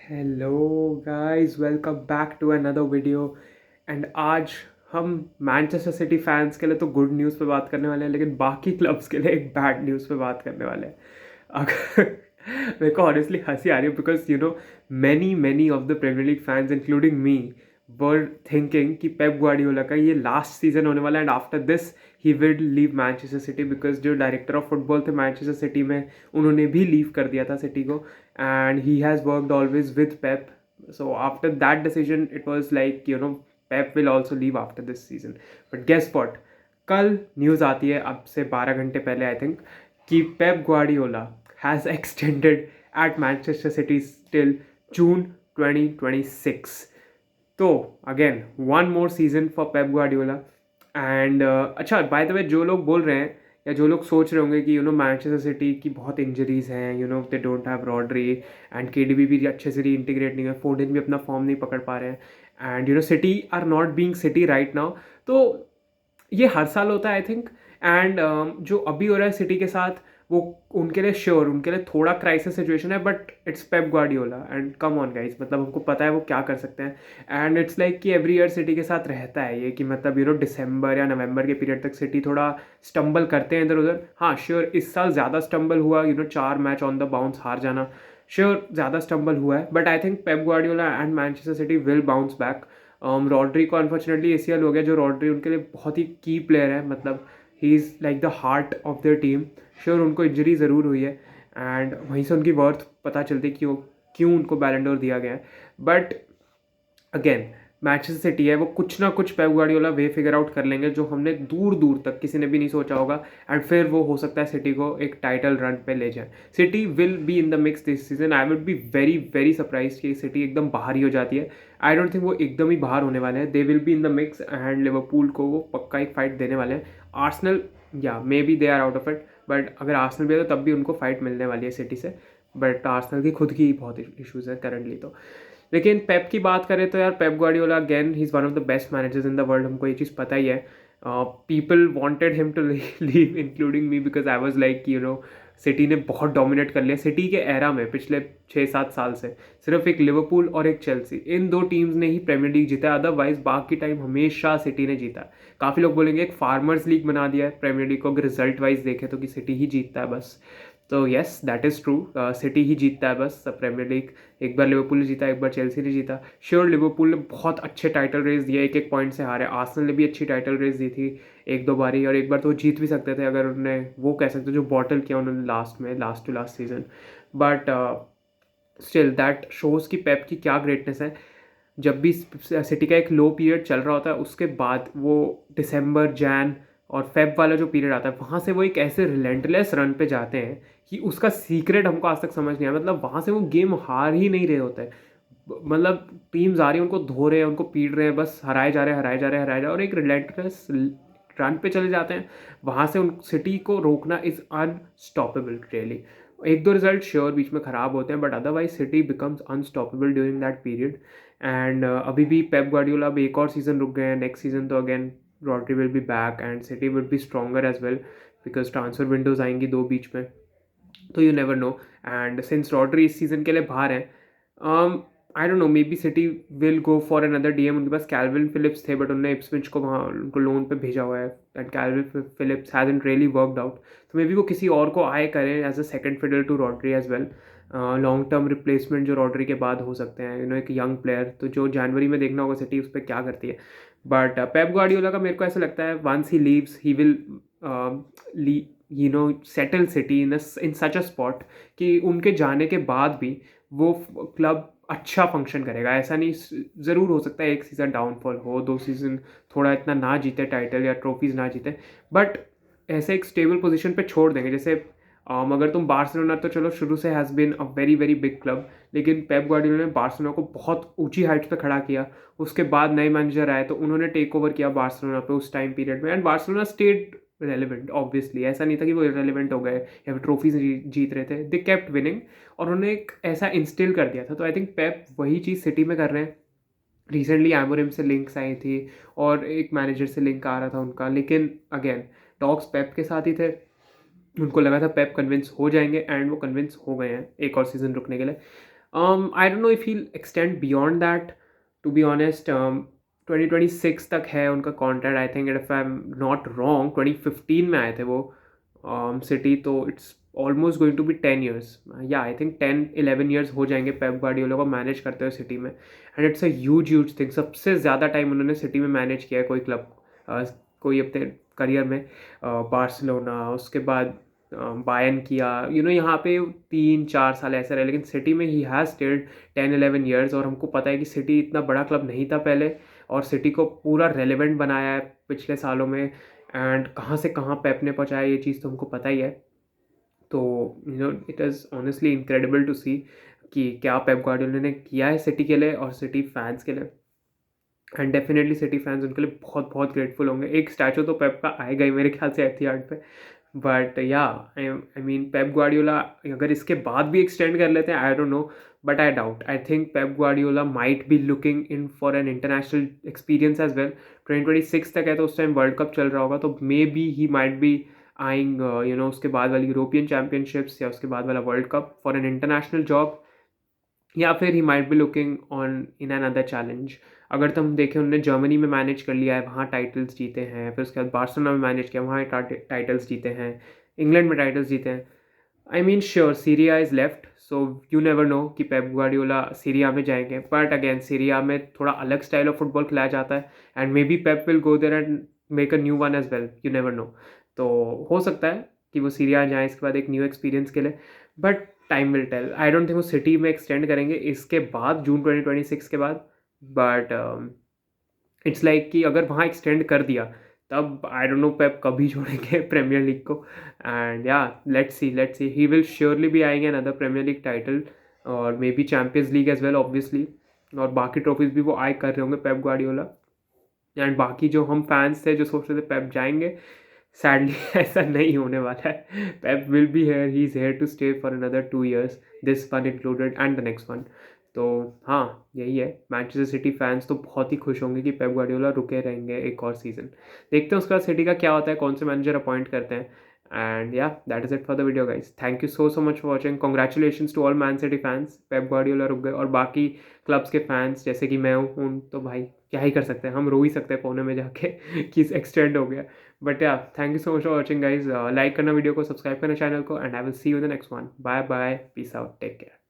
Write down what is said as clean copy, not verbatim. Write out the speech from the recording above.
Hello guys, welcome back to another video. And आज हम Manchester city fans के लिए तो गुड न्यूज़ पे बात करने वाले हैं, लेकिन बाकी क्लब्स के लिए एक बैड न्यूज़ पे बात करने वाले हैं। अगर मेरे को ऑनेस्टली हंसी आ रही है because many many of the Premier League fans including me were thinking कि पेप ग्वार्डियोला का ये लास्ट सीजन होने वाला है and after this he will leave Manchester city, because जो डायरेक्टर ऑफ फुटबॉल थे मैनचेस्टर सिटी में उन्होंने भी लीव कर दिया था सिटी को, and he has worked always with Pep. So after that decision, it was like Pep will also leave after this season. But guess what? कल news आती है अब से 12 घंटे पहले आई थिंक कि Pep Guardiola has extended at Manchester city till June 2026. तो again one more season for Pep Guardiola. And अच्छा, बाय द वे, जो लोग बोल रहे हैं या जो लोग सोच रहे होंगे कि मैनचेस्टर सिटी की बहुत इंजरीज हैं, they don't have Rodri and KDB भी अच्छे से री इंटीग्रेट नहीं है, फोर्डन भी अपना फॉर्म नहीं पकड़ पा रहे हैं and City are not being City right now. तो ये हर साल होता है आई थिंक। एंड जो अभी हो रहा है सिटी के साथ, वो उनके लिए श्योर उनके लिए थोड़ा क्राइसिस सिचुएशन है, but it's Pep Guardiola and come on guys, मतलब हमको पता है वो क्या कर सकते हैं। एंड इट्स लाइक कि एवरी ईयर सिटी के साथ रहता है ये कि मतलब दिसंबर या नवंबर के पीरियड तक सिटी थोड़ा स्टम्बल करते हैं इधर उधर। हाँ श्योर, इस साल ज़्यादा स्टम्बल हुआ, 4 मैच ऑन द बाउंस हार जाना, श्योर ज़्यादा स्टम्बल हुआ है, but I think Pep Guardiola and Manchester city will bounce back. Rodri को अनफॉर्चुनेटली ACL हो गया, जो रॉड्री उनके लिए बहुत ही की प्लेयर है, मतलब he is like the heart of their team. Sure उनको इंजरी ज़रूर हुई है एंड वहीं से उनकी वर्थ पता चलती है कि वो क्यों उनको बैलन डोर दिया गया है। बट अगेन मैनचेस्टर सिटी है, वो कुछ ना कुछ पेप गार्डियोला वे फिगर आउट कर लेंगे जो हमने दूर दूर तक किसी ने भी नहीं सोचा होगा, एंड फिर वो हो सकता है सिटी को एक टाइटल रन पे ले जाए। City will be in the mix this season. I would be very very surprise कि सिटी एकदम बाहर ही हो जाती है। आई डोंट थिंक वो एकदम ही बाहर होने वाले हैं, they will be in the mix and Liverpool को वो पक्का एक फाइट देने वाले हैं। आर्सेनल, या maybe they are out of it, but अगर आर्सेनल भी है तो तब भी उनको फाइट मिलने वाली है सिटी से। बट आर्सेनल की खुद की बहुत इशूज़ है करंटली। तो लेकिन पेप की बात करें तो यार, Pep Guardiola again he is one of the best managers in the world, हमको ये चीज़ पता ही है। People wanted him to leave including me, because I was like कि सिटी ने बहुत डोमिनेट कर लिया सिटी के एरा में पिछले 6-7 साल से। सिर्फ एक लिवरपूल और एक चेल्सी, इन दो टीम्स ने ही प्रीमियर लीग जीता है, अदरवाइज बाकी टाइम हमेशा सिटी ने जीता। काफ़ी लोग बोलेंगे एक फार्मर्स लीग बना दिया है प्रीमियर लीग को, अगर रिजल्ट वाइज देखें तो कि सिटी ही जीतता है बस। तो yes, that is true, city ही जीतता है बस प्रीमियर लीग। एक बार लिवरपूल ने जीता, एक बार चेल्सी ने जीता। श्योर लिवरपूल ने बहुत अच्छे टाइटल रेस दिए, एक एक पॉइंट से हारे। आर्सेनल ने भी अच्छी टाइटल रेस दी थी एक दो बारी, और एक बार तो वो जीत भी सकते थे अगर उन्होंने वो कह सकते जो बॉटल किया उन्होंने लास्ट में, last to last season. But still that shows की पेप की क्या ग्रेटनेस है। जब भी सिटी का एक लो पीरियड चल रहा होता है, उसके बाद वो दिसंबर, जैन और फेब वाला जो पीरियड आता है, वहाँ से वो एक ऐसे रिलेंटलेस रन पे जाते हैं कि उसका सीक्रेट हमको आज तक समझ नहीं आया। मतलब वहाँ से वो गेम हार ही नहीं रहे होते हैं, मतलब टीम्स आ रही है, उनको धो रहे हैं, उनको पीट रहे हैं, बस हराए जा रहे हैं, हराए जा रहे हैं, हराए जा रहे हैं, और एक रिलेंटलेस रन पे चले जाते हैं। वहाँ से उन सिटी को रोकना इज़ अनस्टॉपेबल रियली। एक दो रिजल्ट श्योर बीच में ख़राब होते हैं, but otherwise city becomes unstoppable during that period. And अभी भी पेप गार्डियोला अब एक और सीज़न रुक गए हैं, नेक्स्ट सीज़न तो again Rodri will be back and City will be stronger as well, because transfer windows आएंगी दो बीच में, तो you never know. And since Rodri इस सीज़न के लिए बाहर है, I don't know, maybe City will go for another DM। उनके पास कैल्विन फिलिप्स थे, बट उन्होंने इप्सविच को वहाँ उनको लोन पे भेजा हुआ है, and Calvin Phillips hasn't really worked out. तो मे बी वो किसी और को आए करें as a second fiddle to Rodri as well, long term replacement जो रॉड्री के बाद हो सकते हैं, एक यंग प्लेयर। तो जो जनवरी में देखना होगा सिटी उस पर क्या करती है। बट पेप गार्डियोला का मेरे को ऐसा लगता है once he leaves he will settle City in such a spot कि उनके जाने के बाद भी वो क्लब अच्छा फंक्शन करेगा। ऐसा नहीं, ज़रूर हो सकता है एक सीज़न डाउनफॉल हो, 2 सीज़न थोड़ा इतना ना जीते टाइटल या ट्रॉफीज़ ना जीते, बट ऐसे एक स्टेबल पोजीशन पे छोड़ देंगे। जैसे अगर तुम बार्सिलोना, तो चलो शुरू से has been a very very big club, लेकिन पेप गार्डियोला ने बार्सिलोना को बहुत ऊंची हाइट्स पे खड़ा किया। उसके बाद नए मैनेजर आए तो उन्होंने टेक ओवर किया बार्सिलोना पे उस टाइम पीरियड में, and Barcelona stayed relevant. Obviously ऐसा नहीं था कि वो इरेलीवेंट हो गए या फिर ट्रॉफीज जीत रहे थे, दे केप्ट विनिंग, और उन्होंने एक ऐसा इंस्टिल कर दिया था। तो आई थिंक पेप वही चीज़ सिटी में कर रहे हैं। रिसेंटली एमोरिम से लिंक्स आई थी और एक मैनेजर से लिंक आ रहा था उनका, लेकिन अगेन टॉक्स पेप के साथ ही थे। उनको लगा था पेप कन्विंस हो जाएंगे, एंड वो कन्विंस हो गए हैं एक और सीज़न रुकने के लिए। I don't know if he extend beyond that, to be honest. 2026 तक है उनका contract I think, if I am not wrong. 2015 में आए थे वो सिटी, तो it's almost going to be 10 years. या आई थिंक 10-11 years हो जाएंगे पेप गार्डियोला को मैनेज करते हुए सिटी में. And it's a huge thing. सबसे ज़्यादा टाइम उन्होंने सिटी में मैनेज किया है कोई क्लब, कोई अपने करियर में. बार्सिलोना, उसके बाद बायन किया, यहाँ पे 3-4 साल ऐसे रहे, लेकिन सिटी में ही हैज़ स्टेड 10-11 years. और हमको पता है कि सिटी इतना बड़ा क्लब नहीं था पहले, और सिटी को पूरा रेलेवेंट बनाया है पिछले सालों में. एंड कहाँ से कहाँ पेप ने पहुँचाया, ये चीज़ तो हमको पता ही है. तो it is honestly incredible to see कि क्या पेप गार्डियोला ने किया है सिटी के लिए और सिटी फैंस के लिए. एंड डेफिनेटली सिटी फैंस उनके लिए बहुत बहुत ग्रेटफुल होंगे. एक स्टैचू तो पेप का आएगा ही मेरे ख्याल से एथिहाद पे. बट या आई मीन पेप गार्डियोला अगर इसके बाद भी एक्सटेंड कर लेते हैं, I don't know, but I doubt. I think Pep Guardiola might be looking in for an international experience as well. 2026 तक है तो उस टाइम वर्ल्ड कप चल रहा होगा, तो may be he might be eyeing उसके बाद वाली यूरोपियन चैम्पियनशिप्स या उसके बाद वाला world cup for an international job. या फिर he might be looking on in an other challenge. अगर तुम देखें, उन्होंने जर्मनी में मैनेज कर लिया है, वहाँ टाइटल्स जीते हैं. फिर उसके बाद बार्सिलोना में मैनेज किया, वहाँ टाइटल्स जीते हैं. इंग्लैंड में टाइटल्स जीते हैं. I mean sure Syria is left, so you never no कि पेप गार्डियोला सीरिया में जाएंगे. बट अगेन सीरिया में थोड़ा अलग स्टाइल ऑफ फुटबॉल खिलाया जाता है, and maybe Pep will go there and make a new one as well. You never know. तो हो सकता है कि वो सीरिया जाएँ इसके बाद एक न्यू एक्सपीरियंस के लिए. But time will tell. I don't think वो सिटी में एक्सटेंड करेंगे इसके बाद, जून 2026 के बाद. बट इट्स लाइक कि अगर वहाँ एक्सटेंड कर दिया, तब आई डोंट नो पेप कभी छोड़ेंगे प्रीमियर लीग को. And yeah let's see he will surely be आएंगे अनदर प्रीमियर लीग टाइटल, और maybe Champions League as well obviously. और बाकी ट्रॉफीज भी वो आए कर रहे होंगे पेप गार्डियोला. एंड बाकी जो हम फैंस थे जो सोच रहे थे पेप जाएंगे, सैडली ऐसा नहीं होने वाला है. Pep will be here, he is here to stay for another 2 years, this one included and the next one. तो हाँ, यही है. मैनचेस्टर सिटी फैंस तो बहुत ही खुश होंगे कि पेप गार्डियोला रुके रहेंगे एक और सीज़न. देखते हैं उसके बाद सिटी का क्या होता है, कौन से मैनेजर अपॉइंट करते हैं. And yeah that is it for the video guys. Thank you so much for watching. Congratulations to all Man City fans. Pep Guardiola रुक गए, और बाकी क्लब्स के फैंस जैसे कि मैं हूँ, तो भाई क्या ही कर सकते हैं, हम रो ही सकते हैं कोने में जाके कि एक्सटेंड हो गया. But yeah thank you so much for watching guys. Like करना वीडियो को, सब्सक्राइब करना चैनल को, and I will see you in the next one. Bye bye, peace out, take care.